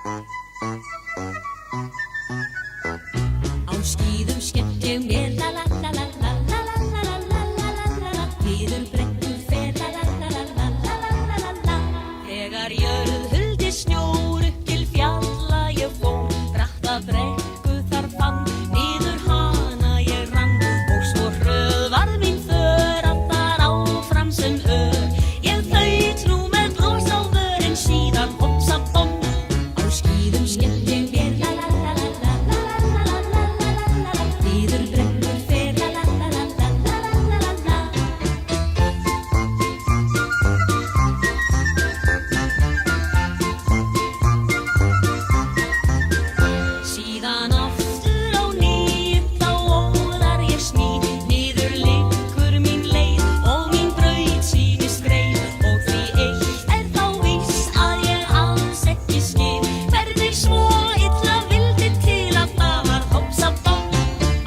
Á skíðum skemmt ég mér la la la la la la la la la la la la la la niður brekkur fer la la la la la la la la la þegar jörð huldi snjór upp til fjalla ég fór bratta brekku þar fann niður hana ég rann og svo hröð varð mín för allar áfram sem ör ég þaut nú með bros á vörin síðan hopsa bom á skíðum skemmt ég mér la la la la la la la la la la la niður brekkur fer la la la la la la la la la síðan aftur á ný þá óðar ég sný niður liggur mín leið og mín braut sýnist greið og því eitt þá víst að ég alls ekki skil hvernig svo illa vildi til að það var hopsa bom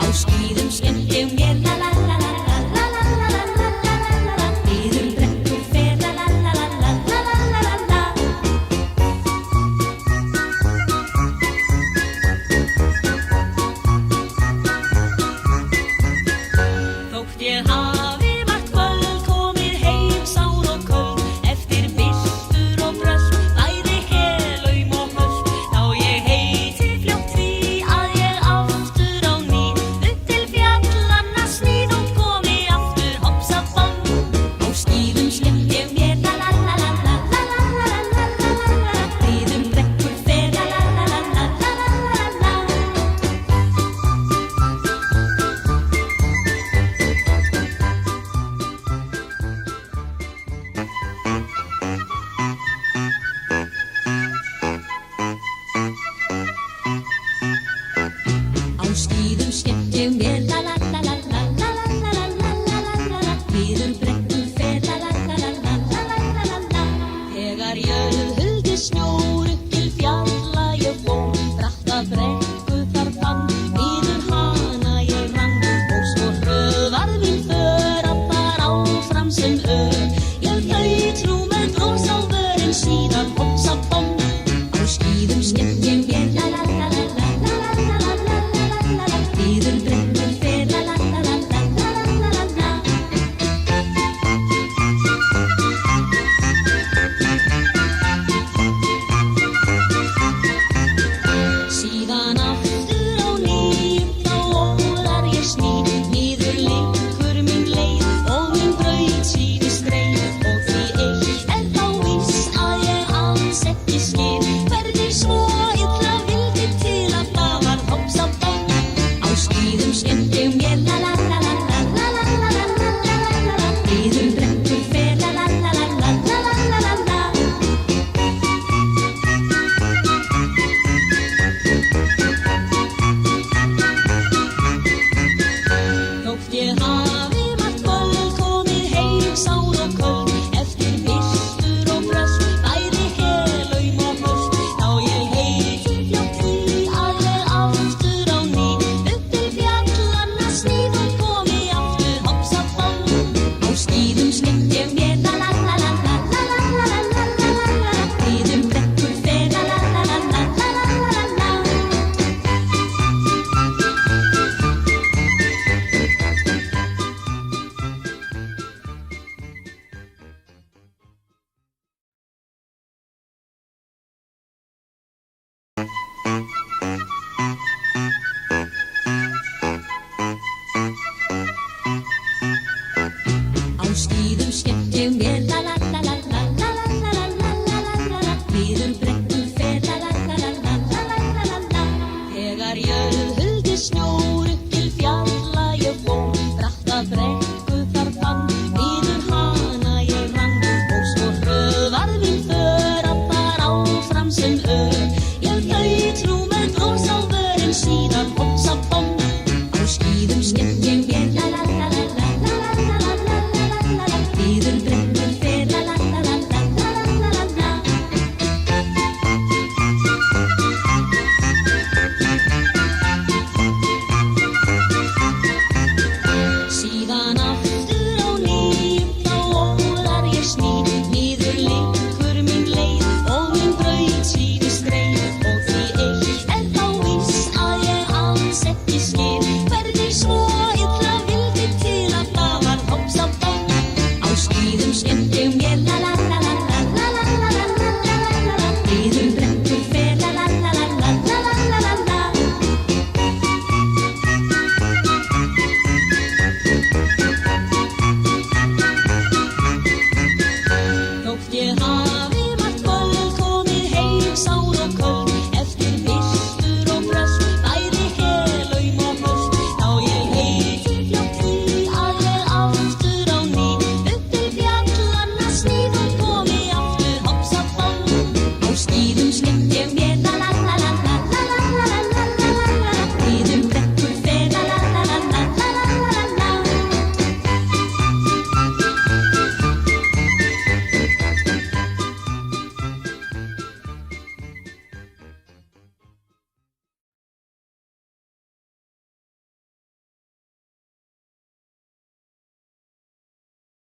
á skíðum skemmt ég mér la la la la la la la la la la la la la niður brekkur fer la la la la la la la la la la þótt ég hafi margt kvöld komið heim sár og köld eftir byltur og brölt bæði helaum og hölt þá ég heiti fljótt því að ég aftur á ný upp til fjallanna sníð og komi aftur hopsa bom á skíðum skemmt ég mér la la la la la la la la la la la la niður brekkur fer la la la la la la la la la á skíðum skemmt ég mér la la la la la la la la la la la la la la niður brekkur fer la la la la la la la la la la þegar jörð huldi snjór upp til fjalla ég fór bratta brekku þar fann niður hana ég rann og svo hröð varð mín för allar áfram sem ör ég þaut nú með bros á vörin síðan hopsa bom á skíðum skemmt ég mér la la la la la la la la la la la la niður brekkur fer la la la la la la la la la síðan aftur á ný þá óðar ég sný niður liggur mín leið og mín braut sýnist greið og því eitt þá víst að ég alls ekki skil hvernig svo illa vildi til að það var hopsa bom á skíðum skemmt ég mér la la la la la la la la la la la la la niður brekkur fer la la la la la la la la la la þótt ég hafi margt kvöld komið heim sár og köld eftir byltur og brölt bæði helaum og hölt þá ég heiti fljótt því að ég aftur á ný upp til fjallanna sníð og komi aftur hopsa bom á skíðum skemmt ég mér la la la la la la la la la la la la la niður brekkur fer la la la la la la la la la á skíðum skemmt ég